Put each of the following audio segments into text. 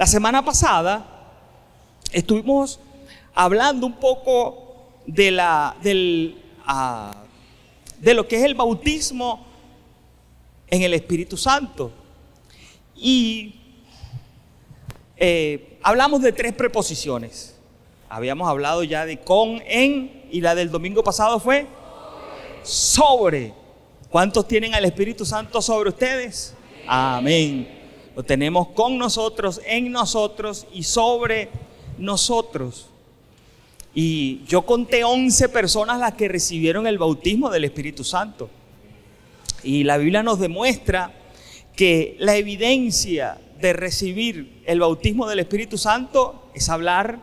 La semana pasada estuvimos hablando un poco de lo que es el bautismo en el Espíritu Santo. Y hablamos de 3 preposiciones. Habíamos hablado ya de con, en, y la del domingo pasado fue sobre. ¿Cuántos tienen al Espíritu Santo sobre ustedes? Amén. Lo tenemos con nosotros, en nosotros y sobre nosotros. Y yo conté 11 personas las que recibieron el bautismo del Espíritu Santo. Y la Biblia nos demuestra que la evidencia de recibir el bautismo del Espíritu Santo es hablar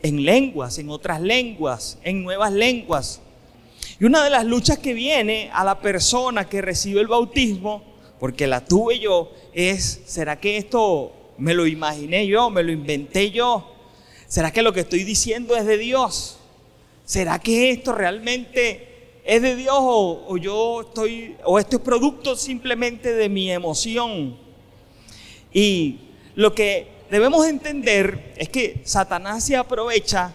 en lenguas, en otras lenguas, en nuevas lenguas. Y una de las luchas que viene a la persona que recibe el bautismo, porque la tuve yo, es: ¿será que esto me lo imaginé yo, me lo inventé yo? ¿Será que lo que estoy diciendo es de Dios? ¿Será que esto realmente es de Dios o esto es producto simplemente de mi emoción? Y lo que debemos entender es que Satanás se aprovecha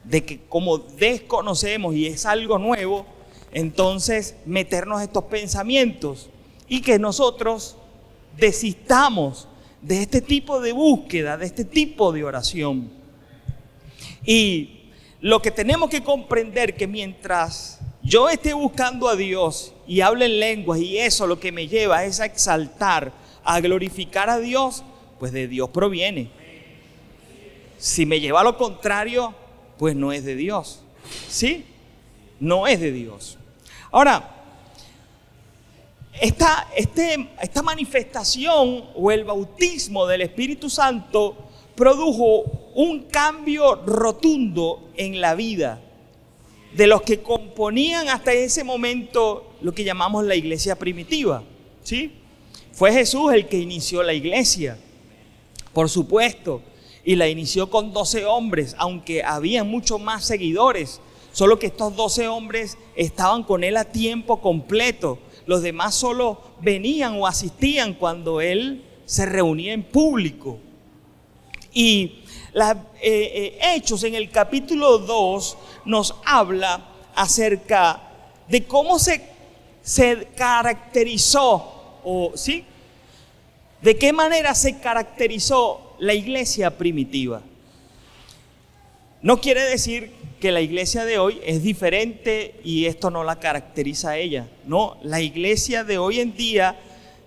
de que como desconocemos y es algo nuevo, entonces meternos estos pensamientos y que nosotros desistamos de este tipo de búsqueda, de este tipo de oración. Y lo que tenemos que comprender que mientras yo esté buscando a Dios y hable en lenguas, y eso lo que me lleva es a exaltar, a glorificar a Dios, pues de Dios proviene. Si me lleva a lo contrario, pues no es de Dios. ¿Sí? No es de Dios. Ahora, esta manifestación o el bautismo del Espíritu Santo produjo un cambio rotundo en la vida de los que componían hasta ese momento lo que llamamos la iglesia primitiva. ¿Sí? Fue Jesús el que inició la iglesia, por supuesto, y la inició con 12 hombres, aunque había muchos más seguidores, solo que estos 12 hombres estaban con él a tiempo completo. Los demás solo venían o asistían cuando él se reunía en público. Y Hechos en el capítulo 2 nos habla acerca de cómo se caracterizó, ¿sí? ¿De qué manera se caracterizó la iglesia primitiva? No quiere decir que la iglesia de hoy es diferente y esto no la caracteriza a ella. No, la iglesia de hoy en día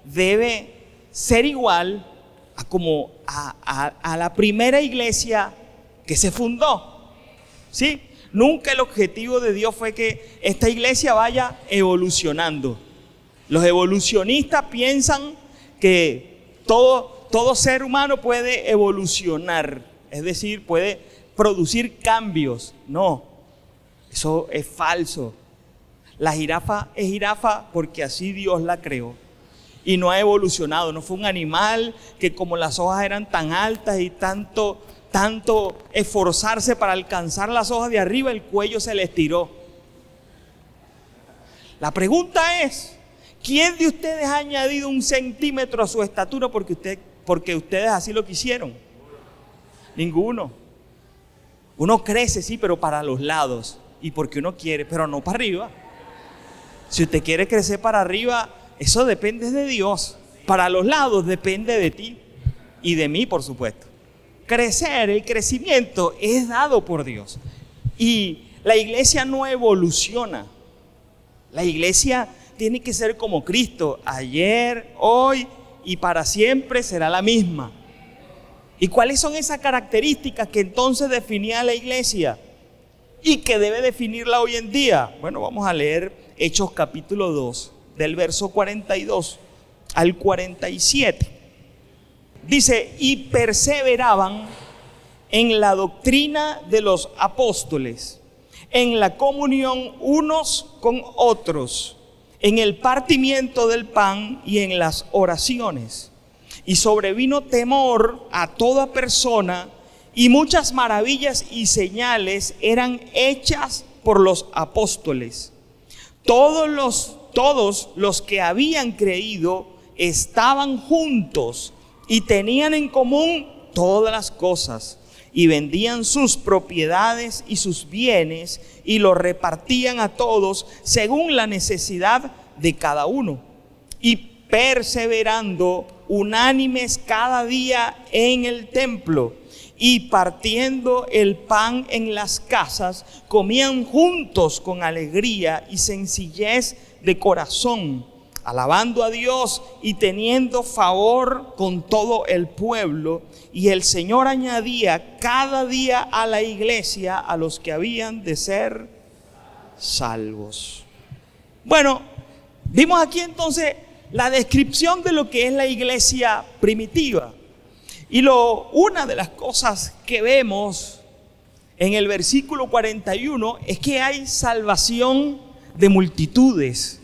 debe ser igual a la primera iglesia que se fundó. ¿Sí? Nunca el objetivo de Dios fue que esta iglesia vaya evolucionando. Los evolucionistas piensan que todo ser humano puede evolucionar, es decir, puede producir cambios. No, eso es falso. La jirafa es jirafa porque así Dios la creó y no ha evolucionado. No fue un animal que, como las hojas eran tan altas y tanto esforzarse para alcanzar las hojas de arriba, el cuello se le estiró. La pregunta es: ¿quién de ustedes ha añadido 1 centímetro a su estatura porque ustedes así lo quisieron? Ninguno. Uno crece, sí, pero para los lados. Y porque uno quiere, pero no para arriba. Si usted quiere crecer para arriba, eso depende de Dios. Para los lados depende de ti y de mí, por supuesto. El crecimiento es dado por Dios. Y la iglesia no evoluciona. La iglesia tiene que ser como Cristo. Ayer, hoy y para siempre será la misma. ¿Y cuáles son esas características que entonces definía la iglesia y que debe definirla hoy en día? Bueno, vamos a leer Hechos capítulo 2, del verso 42 al 47. Dice: y perseveraban en la doctrina de los apóstoles, en la comunión unos con otros, en el partimiento del pan y en las oraciones. Y sobrevino temor a toda persona, y muchas maravillas y señales eran hechas por los apóstoles. Todos los que habían creído estaban juntos y tenían en común todas las cosas, y vendían sus propiedades y sus bienes y los repartían a todos según la necesidad de cada uno. Y perseverando unánimes cada día en el templo y partiendo el pan en las casas, comían juntos con alegría y sencillez de corazón, alabando a Dios y teniendo favor con todo el pueblo. Y el Señor añadía cada día a la iglesia a los que habían de ser salvos. Bueno, vimos aquí entonces la descripción de lo que es la iglesia primitiva. Y una de las cosas que vemos en el versículo 41 es que hay salvación de multitudes.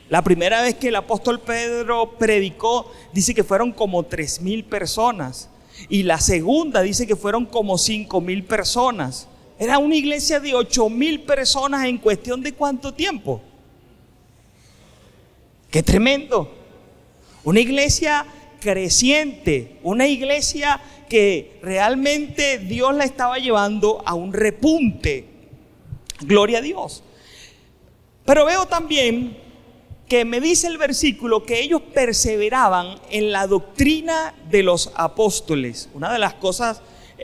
La primera vez que el apóstol Pedro predicó, dice que fueron como 3,000 personas. Y la segunda dice que fueron como 5,000 personas. Era una iglesia de 8,000 personas en cuestión de ¿cuánto tiempo? ¡Qué tremendo! Una iglesia creciente, una iglesia que realmente Dios la estaba llevando a un repunte. Gloria a Dios. Pero veo también que me dice el versículo que ellos perseveraban en la doctrina de los apóstoles. Una de las cosas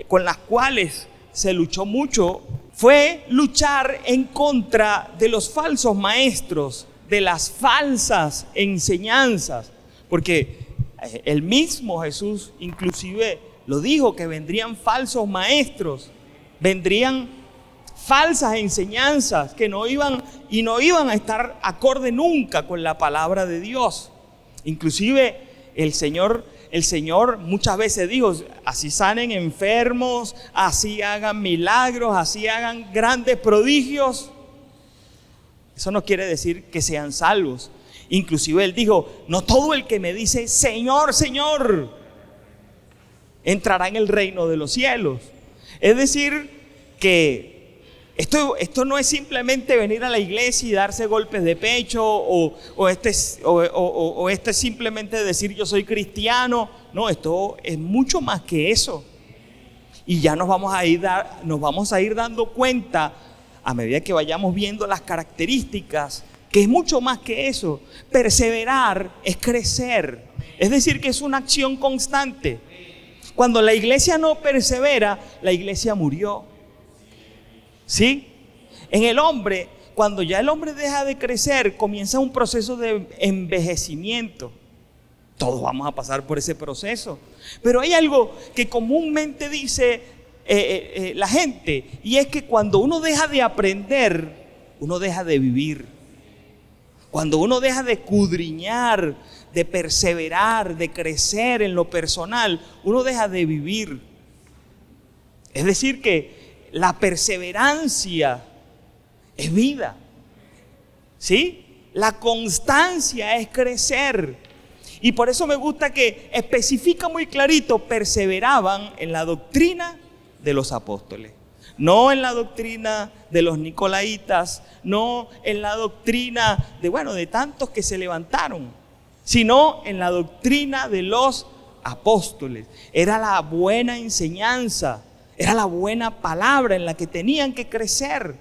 con las cuales se luchó mucho fue luchar en contra de los falsos maestros, de las falsas enseñanzas, porque el mismo Jesús inclusive lo dijo, que vendrían falsos maestros, vendrían falsas enseñanzas que no iban a estar acorde nunca con la palabra de Dios. Inclusive el Señor muchas veces dijo, así sanen enfermos, así hagan milagros, así hagan grandes prodigios. Eso no quiere decir que sean salvos. Inclusive Él dijo, no todo el que me dice Señor, Señor, entrará en el reino de los cielos. Es decir, que esto no es simplemente venir a la iglesia y darse golpes de pecho o este es simplemente decir yo soy cristiano. No, esto es mucho más que eso. Y ya nos vamos a ir dando cuenta a medida que vayamos viendo las características, que es mucho más que eso. Perseverar es crecer, es decir, que es una acción constante. Cuando la iglesia no persevera, la iglesia murió. ¿Sí? En el hombre, cuando ya el hombre deja de crecer, comienza un proceso de envejecimiento. Todos vamos a pasar por ese proceso. Pero hay algo que comúnmente dice la gente, y es que cuando uno deja de aprender, uno deja de vivir. Cuando uno deja de escudriñar, de perseverar, de crecer en lo personal, uno deja de vivir. Es decir que la perseverancia es vida, ¿sí? La constancia es crecer. Y por eso me gusta que especifica muy clarito, perseveraban en la doctrina de los apóstoles. No en la doctrina de los nicolaitas, no en la doctrina de tantos que se levantaron, sino en la doctrina de los apóstoles. Era la buena enseñanza, era la buena palabra en la que tenían que crecer.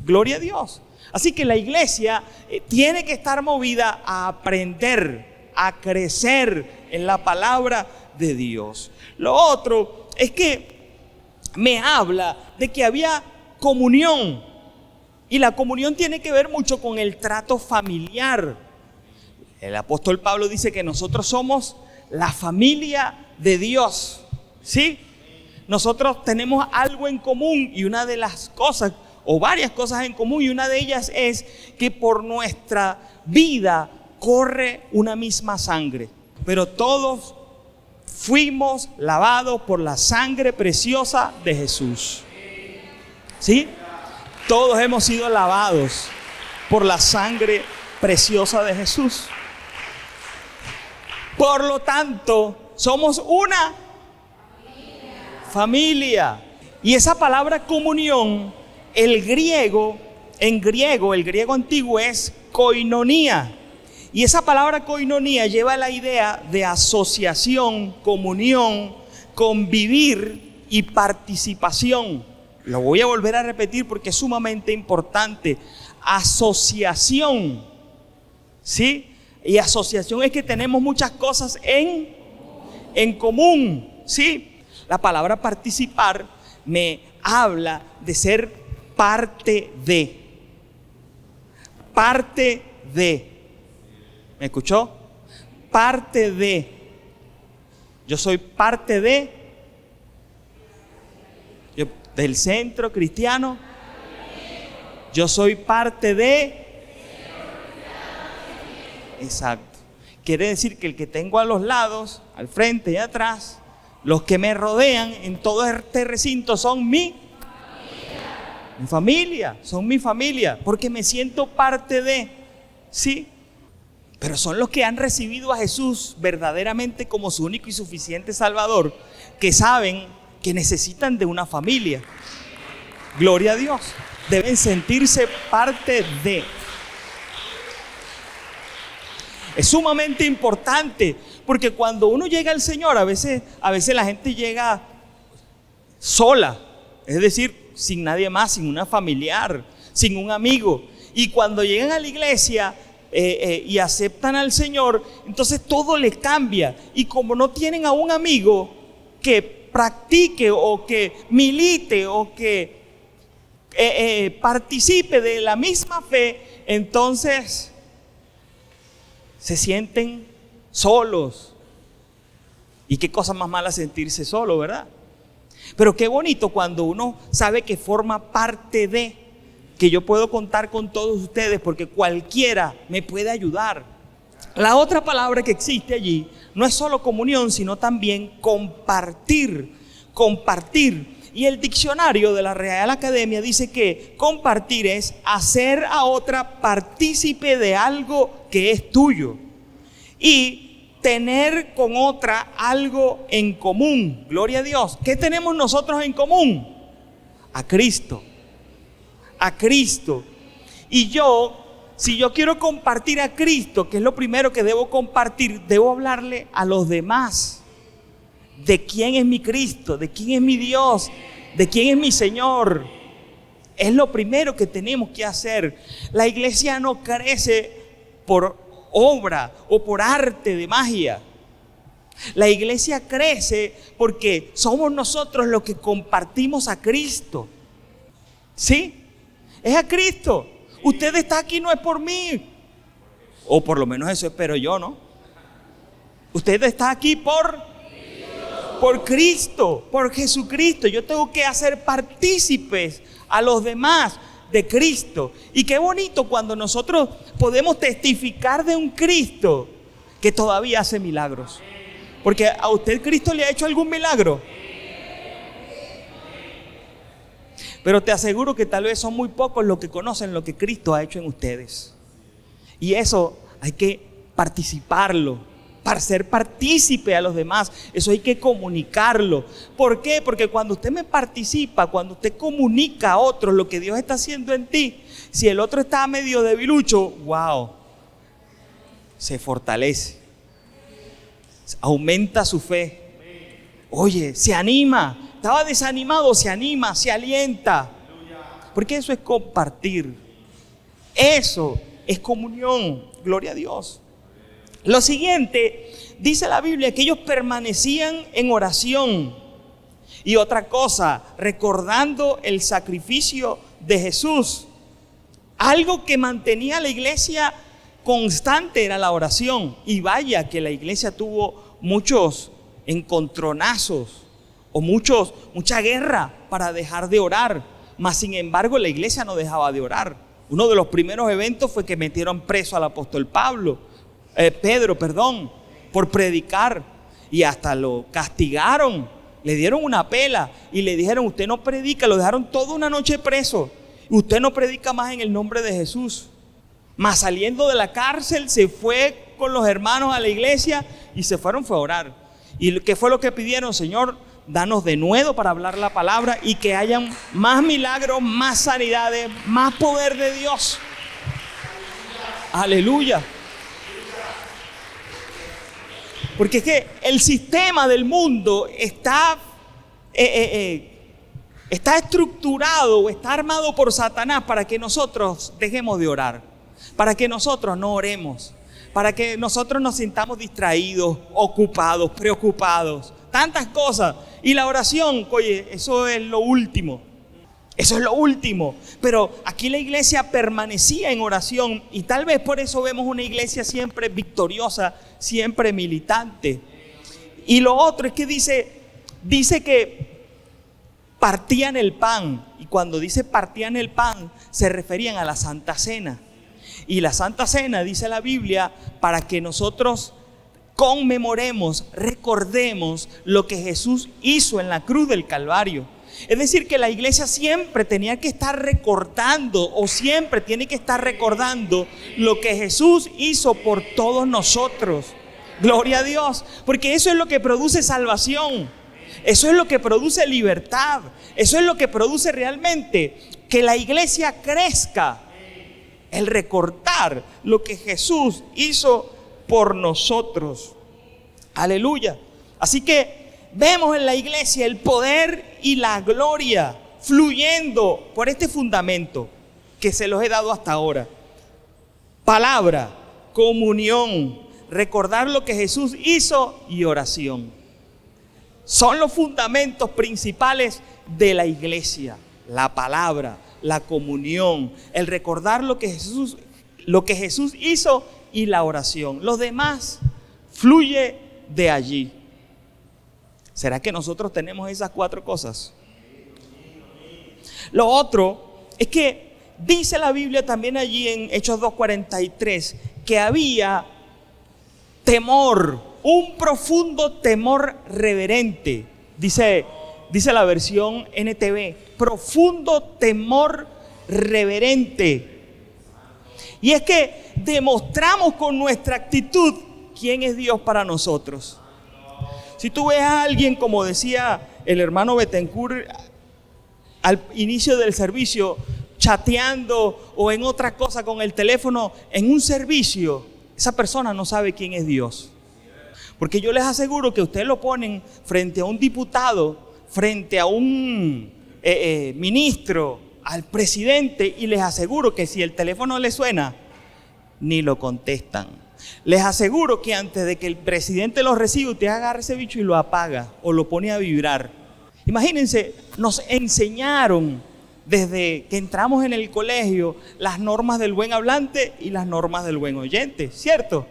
Gloria a Dios. Así que la iglesia tiene que estar movida a aprender, a crecer en la palabra de Dios. Lo otro es que me habla de que había comunión, y la comunión tiene que ver mucho con el trato familiar. El apóstol Pablo dice que nosotros somos la familia de Dios, ¿sí? Nosotros tenemos algo en común, y una de las cosas, o varias cosas en común, y una de ellas es que por nuestra vida corre una misma sangre, pero todos fuimos lavados por la sangre preciosa de Jesús. ¿Sí? Todos hemos sido lavados por la sangre preciosa de Jesús. Por lo tanto, somos una familia. Y esa palabra comunión, en griego antiguo es koinonía. Y esa palabra koinonía lleva la idea de asociación, comunión, convivir y participación. Lo voy a volver a repetir porque es sumamente importante. Asociación, ¿sí? Y asociación es que tenemos muchas cosas en común, ¿sí? La palabra participar me habla de ser parte de. Parte de. ¿Me escuchó? Parte de. Yo soy parte del centro cristiano. Yo soy parte de. Exacto. Quiere decir que el que tengo a los lados, al frente y atrás, los que me rodean en todo este recinto son mi familia, son mi familia, porque me siento parte de, ¿sí? Pero son los que han recibido a Jesús verdaderamente como su único y suficiente Salvador, que saben que necesitan de una familia. Gloria a Dios. Deben sentirse parte de. Es sumamente importante, porque cuando uno llega al Señor, a veces la gente llega sola, es decir, sin nadie más, sin una familiar, sin un amigo. Y cuando llegan a la iglesia y aceptan al Señor, entonces todo les cambia. Y como no tienen a un amigo que practique o que milite o que participe de la misma fe, entonces se sienten solos. Y qué cosa más mala sentirse solo, ¿verdad? Pero qué bonito cuando uno sabe que forma parte de, que yo puedo contar con todos ustedes porque cualquiera me puede ayudar. La otra palabra que existe allí no es solo comunión, sino también compartir. Compartir. Y el diccionario de la Real Academia dice que compartir es hacer a otra partícipe de algo que es tuyo y tener con otra algo en común. Gloria a Dios. ¿Qué tenemos nosotros en común? A Cristo. A Cristo. Y si yo quiero compartir a Cristo, que es lo primero que debo compartir, debo hablarle a los demás de quién es mi Cristo, de quién es mi Dios, de quién es mi Señor. Es lo primero que tenemos que hacer. La iglesia no crece por obra o por arte de magia. La iglesia crece porque somos nosotros los que compartimos a Cristo. ¿Sí? Es a Cristo. Usted está aquí no es por mí, o por lo menos eso espero yo, ¿no? Usted está aquí por Cristo, por Jesucristo. Yo tengo que hacer partícipes a los demás de Cristo. Y qué bonito cuando nosotros podemos testificar de un Cristo que todavía hace milagros. Porque a usted Cristo le ha hecho algún milagro. Pero te aseguro que tal vez son muy pocos los que conocen lo que Cristo ha hecho en ustedes. Y eso hay que participarlo, para ser partícipe a los demás. Eso hay que comunicarlo. ¿Por qué? Porque cuando usted me participa, cuando usted comunica a otros lo que Dios está haciendo en ti, si el otro está medio debilucho, wow, se fortalece, aumenta su fe. Oye, se anima. Estaba desanimado, se anima, se alienta. Porque eso es compartir. Eso es comunión. Gloria a Dios. Lo siguiente, dice la Biblia que ellos permanecían en oración. Y otra cosa, recordando el sacrificio de Jesús. Algo que mantenía a la iglesia constante era la oración. Y vaya que la iglesia tuvo muchos encontronazos o mucha guerra para dejar de orar. Mas sin embargo la iglesia no dejaba de orar. Uno de los primeros eventos fue que metieron preso al apóstol Pedro, por predicar, y hasta lo castigaron, le dieron una pela y le dijeron: usted no predica. Lo dejaron toda una noche preso. Usted no predica más en el nombre de Jesús. Mas saliendo de la cárcel se fue con los hermanos a la iglesia y se fue a orar. ¿Y qué fue lo que pidieron? Señor, danos de nuevo para hablar la palabra y que hayan más milagros, más sanidades, más poder de Dios. Aleluya. Porque es que el sistema del mundo está estructurado o está armado por Satanás para que nosotros dejemos de orar, para que nosotros no oremos, para que nosotros nos sintamos distraídos, ocupados, preocupados, tantas cosas. Y la oración, oye, eso es lo último. Eso es lo último. Pero aquí la iglesia permanecía en oración y tal vez por eso vemos una iglesia siempre victoriosa, siempre militante. Y lo otro es que dice que partían el pan. Y cuando dice partían el pan, se referían a la Santa Cena. Y la Santa Cena, dice la Biblia, para que nosotros conmemoremos, recordemos lo que Jesús hizo en la cruz del Calvario. Es decir, que la iglesia siempre tenía que estar recordando o siempre tiene que estar recordando lo que Jesús hizo por todos nosotros. Gloria a Dios, porque eso es lo que produce salvación, eso es lo que produce libertad, eso es lo que produce realmente que la iglesia crezca. El recordar lo que Jesús hizo por nosotros. Aleluya. Así que vemos en la iglesia el poder y la gloria fluyendo por este fundamento que se los he dado hasta ahora. Palabra, comunión, recordar lo que Jesús hizo y oración. Son los fundamentos principales de la iglesia. La palabra, la comunión, el recordar lo que Jesús hizo y la oración. Los demás fluye de allí. ¿Será que nosotros tenemos esas 4 cosas? Lo otro es que dice la Biblia también allí en Hechos 2:43 que había temor, un profundo temor reverente. Dice la versión NTV, profundo temor reverente. Y es que demostramos con nuestra actitud quién es Dios para nosotros. Si tú ves a alguien, como decía el hermano Betancourt al inicio del servicio, chateando o en otra cosa con el teléfono en un servicio, esa persona no sabe quién es Dios. Porque yo les aseguro que ustedes lo ponen frente a un diputado, frente a un ministro, al presidente, y les aseguro que si el teléfono le suena, ni lo contestan. Les aseguro que antes de que el presidente lo reciba, usted agarra ese bicho y lo apaga o lo pone a vibrar. Imagínense, nos enseñaron desde que entramos en el colegio las normas del buen hablante y las normas del buen oyente, ¿cierto?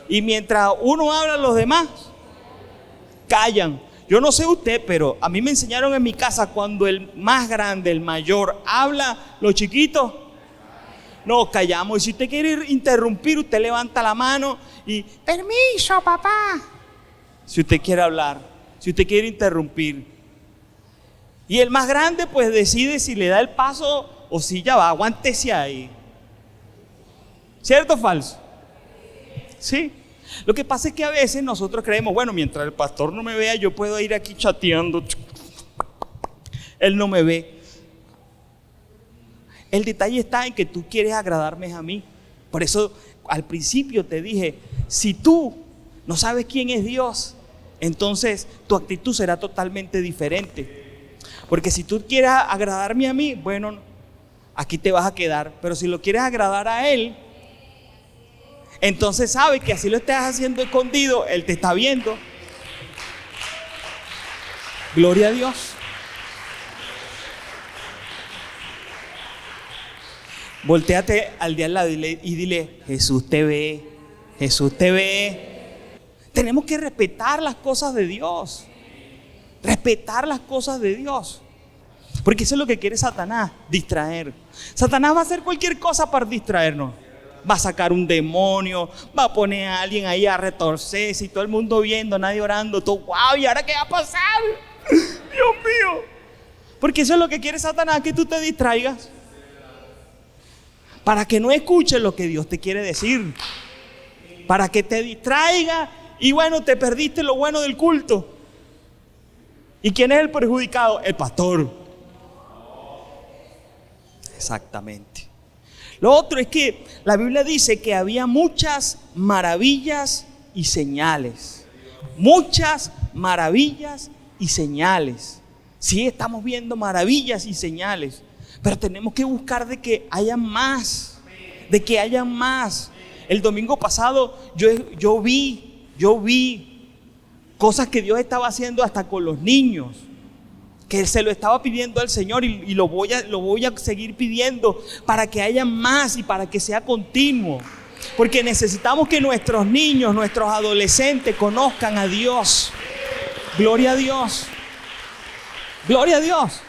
Y mientras uno habla, los demás callan. Yo no sé usted, pero a mí me enseñaron en mi casa, cuando el más grande, el mayor, habla, los chiquitos no callamos. Y si usted quiere interrumpir, usted levanta la mano y permiso, papá. Si usted quiere hablar, si usted quiere interrumpir. Y el más grande pues decide si le da el paso o si ya va, aguántese ahí. ¿Cierto o falso? Sí. Lo que pasa es que a veces nosotros creemos, bueno, mientras el pastor no me vea, yo puedo ir aquí chateando. Él no me ve. El detalle está en que tú quieres agradarme a mí. Por eso al principio te dije, si tú no sabes quién es Dios, entonces tu actitud será totalmente diferente. Porque si tú quieres agradarme a mí, bueno, aquí te vas a quedar. Pero si lo quieres agradar a Él, entonces sabe que así lo estás haciendo escondido, Él te está viendo. Gloria a Dios. Voltéate al de al lado y dile, Jesús te ve, Jesús te ve. Tenemos que respetar las cosas de Dios. Respetar las cosas de Dios. Porque eso es lo que quiere Satanás, distraer. Satanás va a hacer cualquier cosa para distraernos. Va a sacar un demonio, va a poner a alguien ahí a retorcerse y todo el mundo viendo, nadie orando, todo, wow, ¿y ahora qué va a pasar? Dios mío. Porque eso es lo que quiere Satanás, que tú te distraigas. Para que no escuches lo que Dios te quiere decir. Para que te distraiga y bueno, te perdiste lo bueno del culto. ¿Y quién es el perjudicado? El pastor. Exactamente. Lo otro es que la Biblia dice que había muchas maravillas y señales. muchas maravillas y señales. Sí, estamos viendo maravillas y señales, pero tenemos que buscar de que haya más, de que haya más. El domingo pasado yo vi cosas que Dios estaba haciendo hasta con los niños, que se lo estaba pidiendo al Señor y lo voy a seguir pidiendo para que haya más y para que sea continuo. Porque necesitamos que nuestros niños, nuestros adolescentes conozcan a Dios. Gloria a Dios. Gloria a Dios.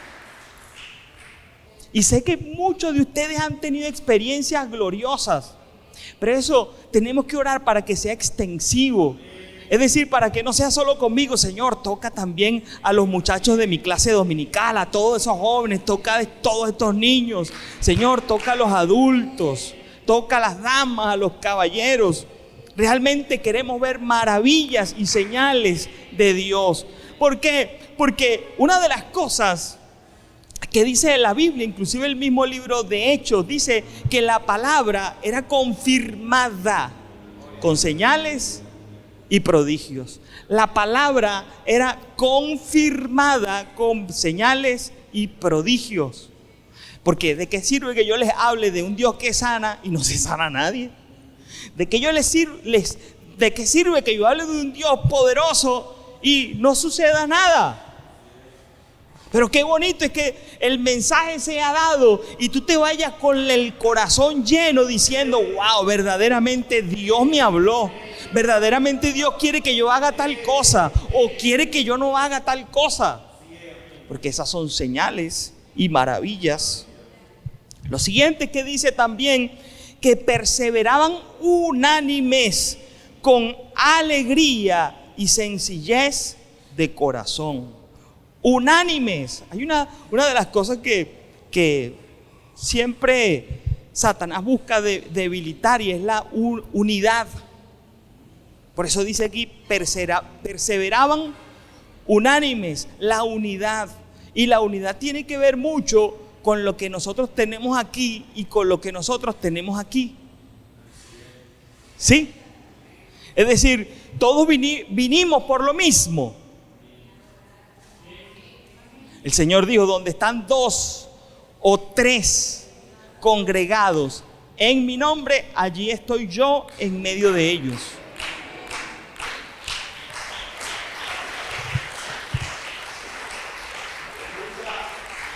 Y sé que muchos de ustedes han tenido experiencias gloriosas, pero eso tenemos que orar para que sea extensivo. Es decir, para que no sea solo conmigo. Señor, toca también a los muchachos de mi clase dominical, a todos esos jóvenes, toca a todos estos niños. Señor, toca a los adultos, toca a las damas, a los caballeros. Realmente queremos ver maravillas y señales de Dios. ¿Por qué? Porque una de las cosas que dice la Biblia, inclusive el mismo libro de Hechos, dice que la palabra era confirmada con señales y prodigios. La palabra era confirmada con señales y prodigios. Porque ¿de qué sirve que yo les hable de un Dios que sana y no se sana a nadie? ¿De qué sirve que yo hable de un Dios poderoso y no suceda nada? Pero qué bonito es que el mensaje sea dado y tú te vayas con el corazón lleno diciendo: wow, verdaderamente Dios me habló. Verdaderamente Dios quiere que yo haga tal cosa o quiere que yo no haga tal cosa. Porque esas son señales y maravillas. Lo siguiente que dice también, que perseveraban unánimes con alegría y sencillez de corazón. Unánimes. Hay una de las cosas que siempre Satanás busca debilitar, y es la unidad. Por eso dice aquí, perseveraban unánimes, la unidad. Y la unidad tiene que ver mucho con lo que nosotros tenemos aquí y con lo que nosotros tenemos aquí. ¿Sí? Es decir, todos vinimos por lo mismo. El Señor dijo: donde están 2 o 3 congregados en mi nombre, allí estoy yo en medio de ellos.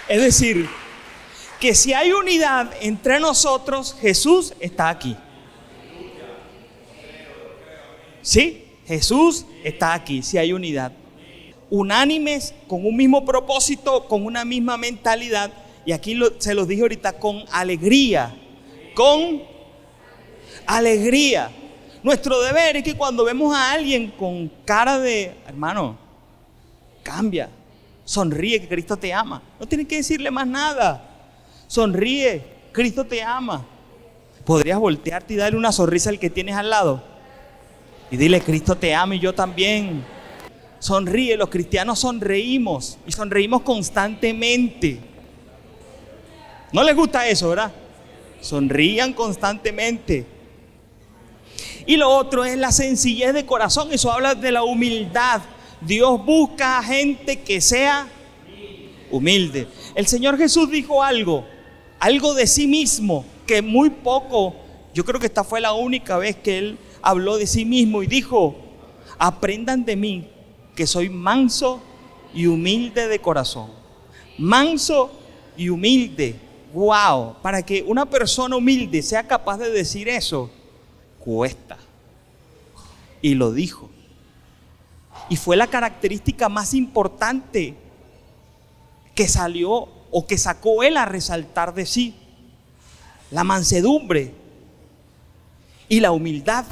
Es decir, que si hay unidad entre nosotros, Jesús está aquí. ¿Sí? Jesús está aquí, si hay unidad. Unánimes, con un mismo propósito, con una misma mentalidad. Y aquí se los dije ahorita, con alegría. Con alegría. Nuestro deber es que cuando vemos a alguien con cara de: hermano, cambia, sonríe, que Cristo te ama. No tienes que decirle más nada. Sonríe, Cristo te ama. Podrías voltearte y darle una sonrisa al que tienes al lado y dile: Cristo te ama y yo también. Sonríe. Los cristianos sonreímos y sonreímos constantemente. ¿No les gusta eso, verdad? Sonrían constantemente. Y lo otro es la sencillez de corazón. Eso habla de la humildad. Dios busca a gente que sea humilde. El Señor Jesús dijo algo de sí mismo, que muy poco, yo creo que esta fue la única vez que Él habló de sí mismo, y dijo: aprendan de mí, que soy manso y humilde de corazón. Manso y humilde. Wow, para que una persona humilde sea capaz de decir eso, cuesta. Y lo dijo. Y fue la característica más importante que salió o que sacó Él a resaltar de sí. La mansedumbre y la humildad.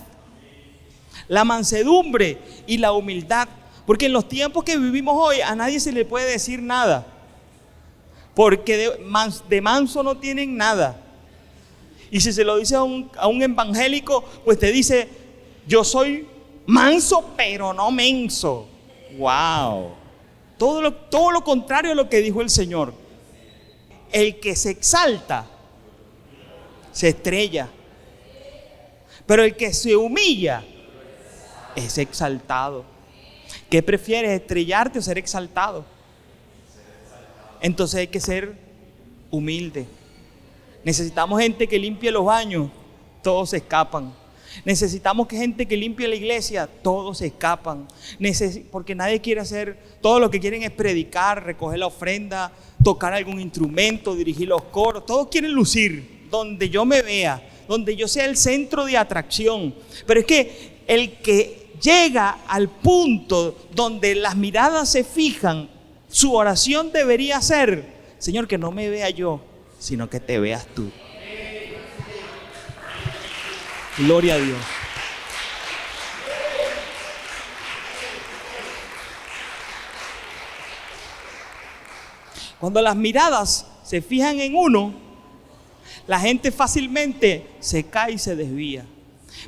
La mansedumbre y la humildad. Porque en los tiempos que vivimos hoy a nadie se le puede decir nada. Porque de manso no tienen nada. Y si se lo dice a un evangélico, pues te dice: yo soy manso pero no menso. Wow. Todo lo contrario a lo que dijo el Señor. El que se exalta se estrella, pero el que se humilla es exaltado. ¿Qué prefieres, estrellarte o ser exaltado? Entonces hay que ser humilde. Necesitamos gente que limpie los baños, todos se escapan. Necesitamos gente que limpie la iglesia, todos se escapan. Porque nadie quiere hacer, todo lo que quieren es predicar, recoger la ofrenda, tocar algún instrumento, dirigir los coros. Todos quieren lucir donde yo me vea, donde yo sea el centro de atracción. Pero es que el que llega al punto donde las miradas se fijan, su oración debería ser: Señor, que no me vea yo, sino que te veas tú. Gloria a Dios. Cuando las miradas se fijan en uno, la gente fácilmente se cae y se desvía.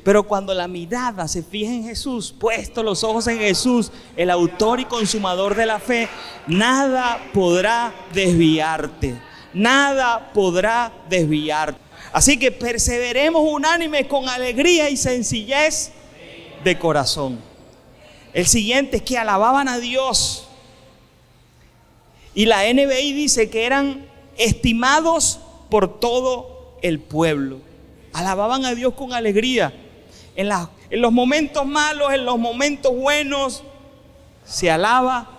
Pero cuando la mirada se fija en Jesús, puesto los ojos en Jesús, el autor y consumador de la fe, nada podrá desviarte. Nada podrá desviarte. Así que perseveremos unánimes con alegría y sencillez de corazón. El siguiente es que alababan a Dios. Y la NBI dice que eran estimados por todo el pueblo. Alababan a Dios con alegría. En los momentos malos, en los momentos buenos, se alaba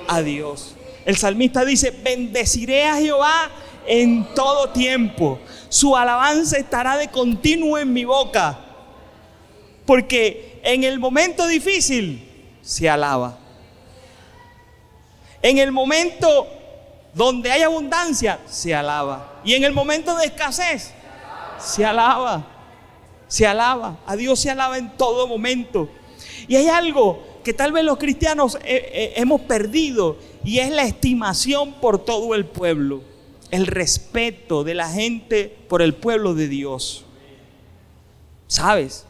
a Dios. El salmista dice: bendeciré a Jehová en todo tiempo. Su alabanza estará de continuo en mi boca. Porque en el momento difícil se alaba. En el momento donde hay abundancia, se alaba. Y en el momento de escasez, se alaba. Se alaba. A Dios se alaba en todo momento. Y hay algo que tal vez los cristianos hemos perdido, y es la estimación por todo el pueblo. El respeto de la gente por el pueblo de Dios. ¿Sabes?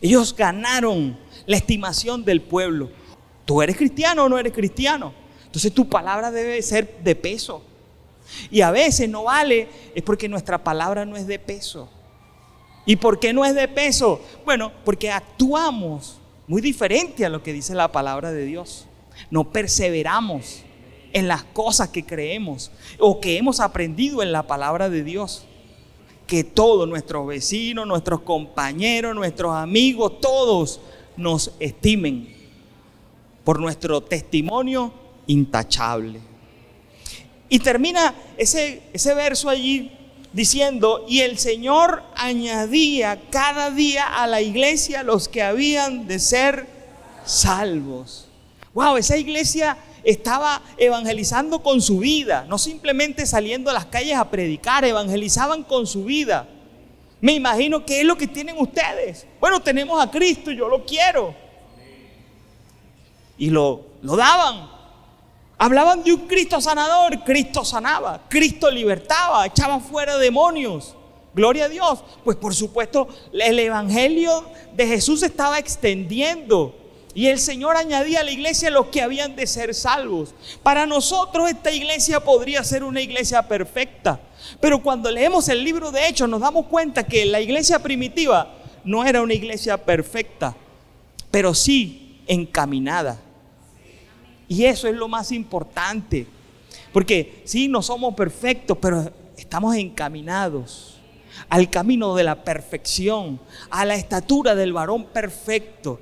Ellos ganaron la estimación del pueblo. ¿Tú eres cristiano o no eres cristiano? Entonces tu palabra debe ser de peso. Y a veces no vale, es porque nuestra palabra no es de peso. ¿Y por qué no es de peso? Bueno, porque actuamos muy diferente a lo que dice la palabra de Dios. No perseveramos en las cosas que creemos o que hemos aprendido en la palabra de Dios. Que todos nuestros vecinos, nuestros compañeros, nuestros amigos, todos nos estimen por nuestro testimonio intachable. Y termina ese verso allí diciendo: y el Señor añadía cada día a la iglesia los que habían de ser salvos. Wow, esa iglesia estaba evangelizando con su vida, no simplemente saliendo a las calles a predicar, evangelizaban con su vida. Me imagino que es lo que tienen ustedes. Bueno, tenemos a Cristo, yo lo quiero. Y lo daban. Hablaban de un Cristo sanador, Cristo sanaba, Cristo libertaba, echaba fuera demonios. Gloria a Dios. Pues por supuesto, el evangelio de Jesús se estaba extendiendo. Y el Señor añadía a la iglesia los que habían de ser salvos. Para nosotros esta iglesia podría ser una iglesia perfecta. Pero cuando leemos el libro de Hechos nos damos cuenta que la iglesia primitiva no era una iglesia perfecta, pero sí encaminada. Y eso es lo más importante. Porque sí, no somos perfectos, pero estamos encaminados al camino de la perfección, a la estatura del varón perfecto.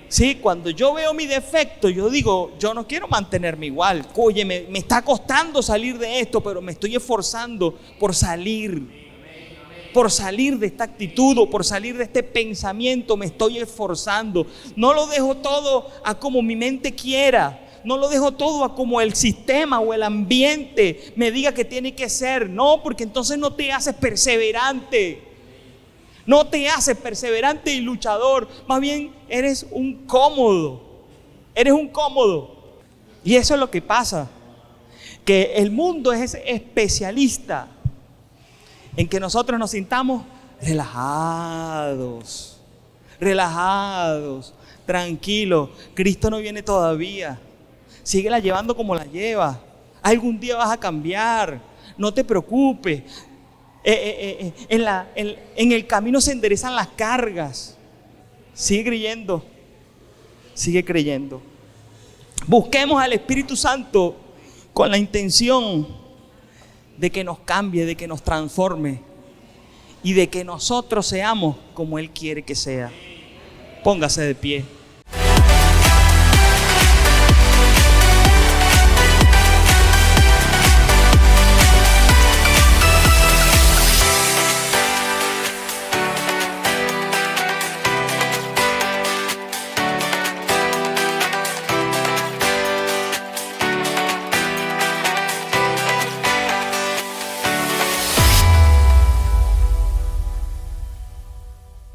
Sí, cuando yo veo mi defecto, yo digo: yo no quiero mantenerme igual. Oye, me está costando salir de esto, pero me estoy esforzando por salir de esta actitud o por salir de este pensamiento. Me estoy esforzando. No lo dejo todo a como mi mente quiera. No lo dejo todo a como el sistema o el ambiente me diga que tiene que ser. No, porque entonces no te haces perseverante. No te haces perseverante y luchador. Más bien eres un cómodo. Eres un cómodo. Y eso es lo que pasa. Que el mundo es especialista en que nosotros nos sintamos relajados, tranquilos. Cristo no viene todavía. Síguela llevando como la llevas. Algún día vas a cambiar. No te preocupes. En el camino se enderezan las cargas. Sigue creyendo. Busquemos al Espíritu Santo con la intención de que nos cambie, de que nos transforme y de que nosotros seamos como Él quiere que sea. Póngase de pie.